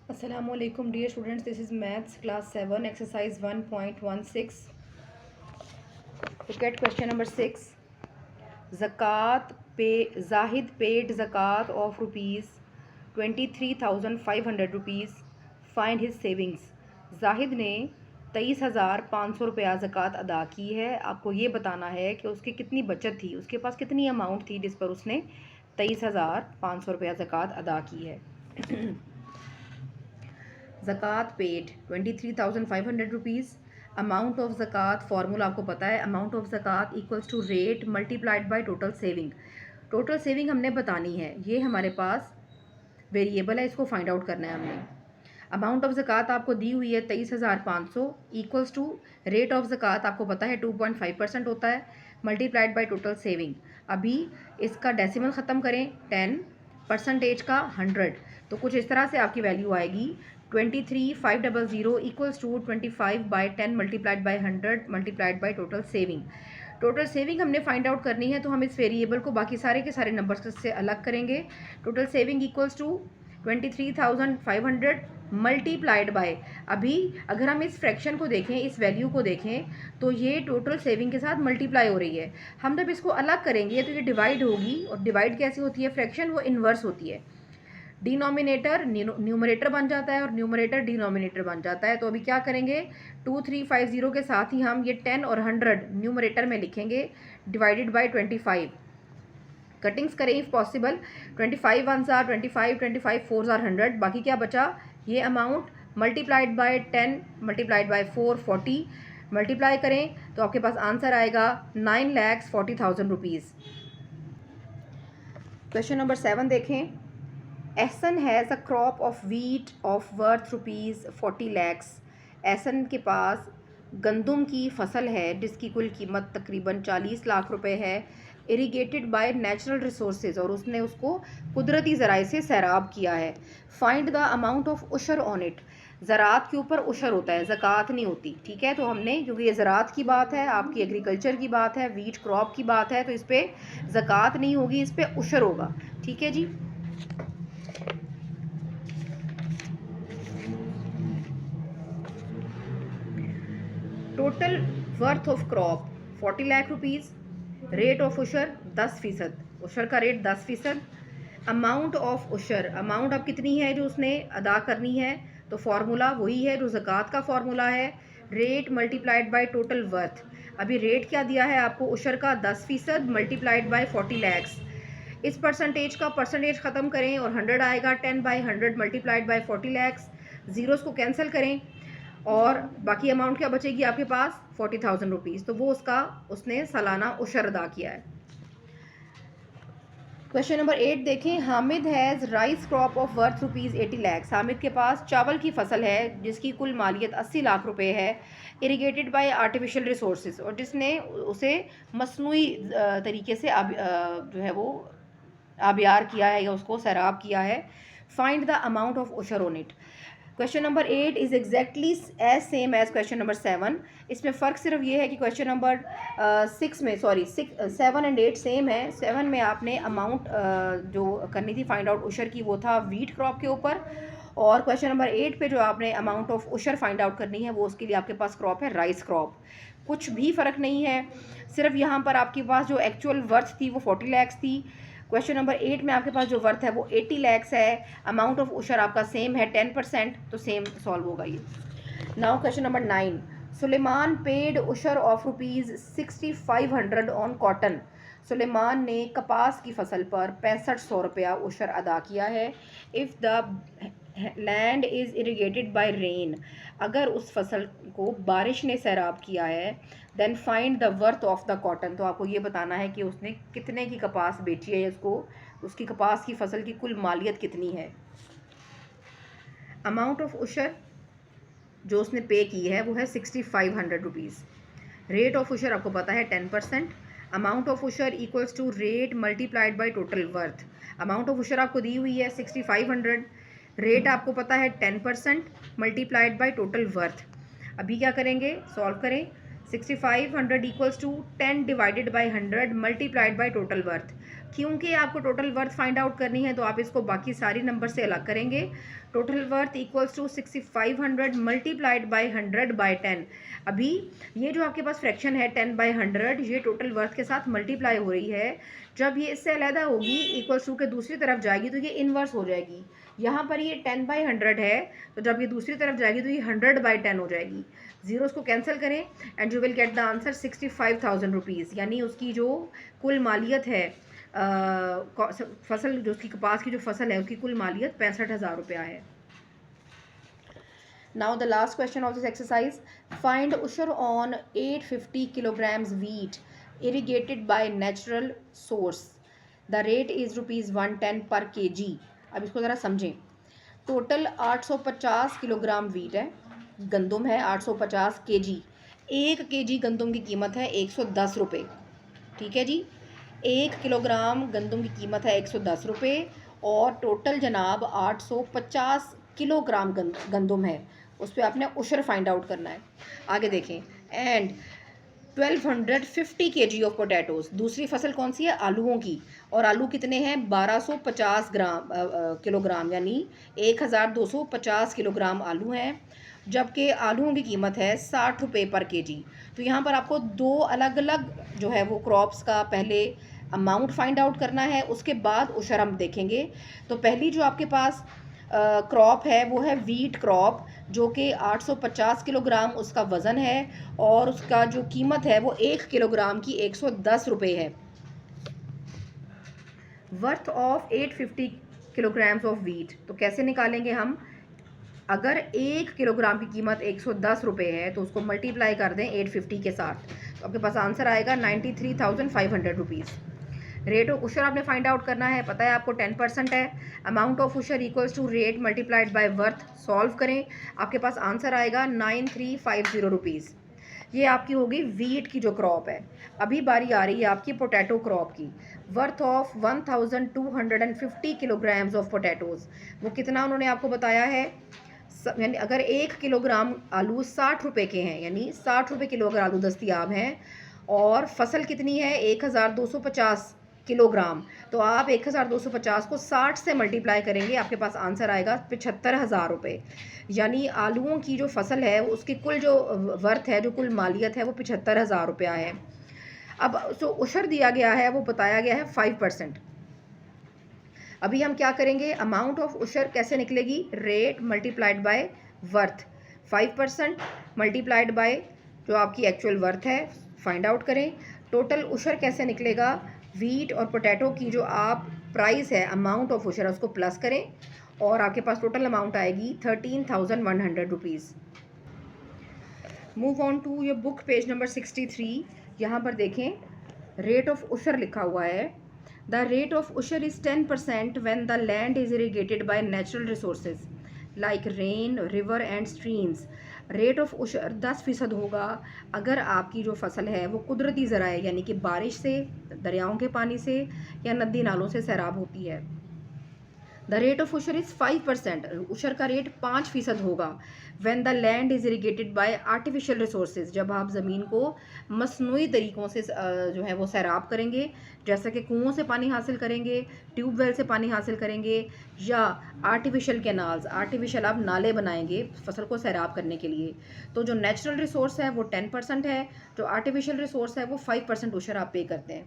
Assalamualaikum dear students, this is maths class 7 exercise 1.16. Look at question number 6. Zahid paid zakat of rupees 23,500 rupees. Find his savings. Zahid ने 23,500 रुपया ज़कात अदा की है। आपको ये बताना है कि उसकी कितनी बचत थी, उसके पास कितनी अमाउंट थी जिस पर उसने 23,500 रुपया ज़कात अदा की है। ज़कात पेड 23,500 रुपीज़। अमाउंट ऑफ ज़कात फार्मूला आपको पता है, अमाउंट ऑफ ज़कात equals to rate multiplied by total saving. Total saving हमने बतानी है, ये हमारे पास वेरिएबल है, इसको फाइंड आउट करना है हमने। अमाउंट ऑफ ज़कात आपको दी हुई है 23,500 इक्वल्स टू रेट ऑफ ज़कात आपको पता है 2.5% होता है, मल्टीप्लाइड बाय टोटल सेविंग। अभी इसका डेसिमल ख़त्म करें 10, परसेंटेज का 100, तो कुछ इस तरह से आपकी वैल्यू आएगी 23,500 equals to 25/10 multiplied by 100 multiplied by total saving. Total saving हमने फाइंड आउट करनी है, तो हम इस वेरिएबल को बाकी सारे के सारे नंबर्स से अलग करेंगे। Total saving equals to 23,500 multiplied by, अभी अगर हम इस फ्रैक्शन को देखें, इस वैल्यू को देखें, तो ये टोटल सेविंग के साथ मल्टीप्लाई हो रही है। हम जब इसको अलग करेंगे तो ये डिवाइड होगी, और डिवाइड कैसे होती है फ्रैक्शन, वो इन्वर्स होती है। डिनोमिनेटर न्यूमरेटर बन जाता है और न्यूमरेटर डिनोमिनेटर बन जाता है। तो अभी क्या करेंगे, 2350 के साथ ही हम ये 10 और 100 न्यूमरेटर में लिखेंगे, डिवाइडेड बाय 25। कटिंग्स करें if possible, 25 1s are 25, 25 4s are 100, बाकी क्या बचा, ये amount multiplied by 10 multiplied by 4 40, multiply करें तो आपके पास आंसर आएगा 9,40,000 रुपीज़। क्वेश्चन नंबर 7 देखें। Ehsan has a crop of wheat of worth rupees 40 lakhs। Ehsan के पास गंदम की फसल है जिसकी कुल कीमत तकरीबन 40 लाख रुपए है। इरीगेटेड बाय नेचुरल रिसोर्सेज, और उसने उसको कुदरती ज़राए से सैराब किया है। फाइंड द अमाउंट ऑफ उशर ऑन इट। ज़रात के ऊपर उशर होता है, ज़कात नहीं होती, ठीक है। तो हमने, क्योंकि ये ज़रात की बात है, आपकी एग्रीकल्चर की बात है, वीट क्रॉप की बात है, तो इस पर ज़कात नहीं होगी, इस पर उशर होगा, ठीक है जी। Total worth of crop 40 lakh rupees. Rate of उशर 10%, उशर का रेट 10%। अमाउंट ऑफ उशर, अमाउंट अब कितनी है जो उसने अदा करनी है, तो फार्मूला वही है जो ज़कात का फार्मूला है, rate multiplied by total worth. अभी रेट क्या दिया है आपको, उशर का 10% मल्टीप्लाइड बाय 40 लैक्स। इस परसेंटेज का परसेंटेज ख़त्म करें और 100 आएगा, 10/100 मल्टीप्लाइड बाय 40 लैक्स। ज़ीरोज़ को कैंसिल करें और बाकी अमाउंट क्या बचेगी आपके पास, 40,000 रुपीज़। तो वो उसने सालाना उशर अदा किया है। क्वेश्चन नंबर 8 देखें। Hamid has rice crop of worth rupees 80 lakhs. Hamid के पास चावल की फसल है जिसकी कुल मालियत 80 लाख रुपए है। इरीगेटेड बाय आर्टिफिशियल रिसोर्सेज, और जिसने उसे मसनूई तरीके से जो है वो आबियार किया है या उसको सैराब किया है। फाइंड द अमाउंट ऑफ उशर on it. Question number 8 is exactly as same as question number 7। इसमें फ़र्क सिर्फ ये है कि क्वेश्चन नंबर 7 एंड 8 सेम है। 7 में आपने अमाउंट जो करनी थी फाइंड आउट उशर की, वो था वीट क्रॉप के ऊपर, और क्वेश्चन नंबर 8 पे जो आपने अमाउंट ऑफ उशर फाइंड आउट करनी है वो उसके लिए आपके पास क्रॉप है राइस क्रॉप। कुछ भी फ़र्क नहीं है, सिर्फ यहाँ पर आपके पास जो एक्चुअल वर्थ थी वो 40 लैक्स थी। क्वेश्चन नंबर 8 में आपके पास जो वर्थ है वो 80 लैक्स है। अमाउंट ऑफ उशर आपका सेम है 10%, तो सेम सॉल्व होगा ये। Now question number 9। Suleman paid उशर of rupees 6,500 on cotton. Suleman ने कपास की फसल पर 6500 रुपया उशर अदा किया है। If the land is irrigated by rain, अगर उस फसल को बारिश ने सैराब किया है, then find the worth of the cotton. तो आपको ये बताना है कि उसने कितने की कपास बेची है, उसकी कपास की फसल की कुल मालियत कितनी है। अमाउंट ऑफ उशर जो उसने पे की है वो है 6,500 रुपीज़। रेट ऑफ उशर आपको पता है 10%। अमाउंट ऑफ उशर equals to rate multiplied by total worth. Amount of उशर आपको दी हुई है 6,500, रेट आपको पता है 10% मल्टीप्लाइड बाय टोटल वर्थ। अभी क्या करेंगे, सॉल्व करें। 6,500 equals to 10 divided by 100 multiplied by total worth. क्योंकि आपको टोटल वर्थ फाइंड आउट करनी है तो आप इसको बाकी सारी नंबर से अलग करेंगे। Total worth equals to 6500 multiplied by 100/10। अभी ये जो आपके पास फ्रैक्शन है 10/100, ये टोटल वर्थ के साथ मल्टीप्लाई हो रही है। जब ये इससे अलहदा होगी इक्वल्स टू के दूसरी तरफ जाएगी तो ये इन्वर्स हो जाएगी। यहाँ पर ये 10/100 है, तो जब ये दूसरी तरफ जाएगी तो ये 100/10 हो जाएगी। जीरोस को कैंसिल करें and you will get the answer 65,000 rupees. यानी उसकी जो कुल मालियत है फसल जो उसकी कपास की जो फसल है उसकी कुल मालियत 65,000 रुपया है। Now the last question of this exercise, find उशर on 850 kilograms wheat irrigated by natural source, the rate is ₹110 per kg। अब इसको ज़रा समझें। टोटल 850 किलोग्राम वीट है, गंदम है 850 kg। 1 kg गंदम की कीमत है 110 रुपये। ठीक है जी, 1 किलोग्राम गंदम की कीमत है 110 रुपये और टोटल जनाब 850 किलोग्राम गंदम है, उस पर आपने उशर फाइंड आउट करना है। आगे देखें, एंड 1250 kg ऑफ पोटैटोज़। दूसरी फसल कौन सी है? आलूओं की। और आलू कितने हैं? 1250 किलोग्राम, यानी 1250 किलोग्राम आलू हैं, जबकि आलूओं की कीमत है 60 रुपये पर kg। तो यहाँ पर आपको दो अलग अलग जो है वो क्रॉप्स का पहले अमाउंट फाइंड आउट करना है, उसके बाद उशर हम देखेंगे। तो पहली जो आपके पास क्रॉप है वो है वीट क्रॉप, जो कि 850 किलोग्राम उसका वज़न है और उसका जो कीमत है वो 1 किलोग्राम की 110 रुपये है। Worth of 850 kilograms of wheat, तो कैसे निकालेंगे हम? अगर 1 किलोग्राम की कीमत 110 रुपये है तो उसको मल्टीप्लाई कर दें 850 के साथ, तो आपके पास आंसर आएगा 93,500 रुपीज़। रेट ऑफ उशर आपने फाइंड आउट करना है, पता है आपको 10% है। अमाउंट ऑफ उशर equals to rate multiplied by worth, solve करें, आपके पास आंसर आएगा 9350 रुपीज़। ये आपकी होगी वीट की जो क्रॉप है। अभी बारी आ रही है आपकी पोटैटो क्रॉप की। Worth of 1250 kilograms of potatoes, वो कितना उन्होंने आपको बताया है? यानी अगर 1 किलोग्राम आलू 60 रुपये के हैं, यानी 60 रुपये किलो अगर आलू दस्तियाब हैं, और फसल कितनी है? 1250 किलोग्राम। तो आप 1250 को 60 से मल्टीप्लाई करेंगे, आपके पास आंसर आएगा 75,000 रुपये। यानी आलूओं की जो फसल है उसकी कुल जो वर्थ है, जो कुल मालियत है वो 75,000 रुपया है। अब जो उशर दिया गया है वो बताया गया है 5%। अभी हम क्या करेंगे? अमाउंट ऑफ उशर कैसे निकलेगी? Rate multiplied by worth, 5% multiplied by जो आपकी एक्चुअल वर्थ है, फाइंड आउट करें। टोटल उशर कैसे निकलेगा? वीट और पोटैटो की जो आप प्राइस है, अमाउंट ऑफ उशर, उसको प्लस करें और आपके पास टोटल अमाउंट आएगी 13,100 rupees. Move on to your book, page number 63। यहाँ पर देखें, रेट ऑफ उशर लिखा हुआ है। द रेट ऑफ उशर is 10% when the land is irrigated by natural resources like rain, river and streams. Rate of उशर 10% होगा अगर आपकी जो फसल है वो कुदरती ज़राए यानी कि बारिश से, दरियाओं के पानी से या नदी नालों से सैराब होती है। द रेट ऑफ उशर इज़ 5%, उशर का रेट 5% होगा when the land is irrigated bye artificial resources, जब आप ज़मीन को मसनूई तरीक़ों से जो है वो सैराब करेंगे, जैसा कि कुओं से पानी हासिल करेंगे, ट्यूबवेल से पानी हासिल करेंगे, या आर्टिफिशियल कैनाल्स, आर्टिफिशियल आप नाले बनाएंगे फसल को सैराब करने के लिए। तो जो नेचुरल रिसोर्स है वो 10% है, जो आर्टिफिशियल रिसोर्स है वो 5% उशर आप पे करते हैं।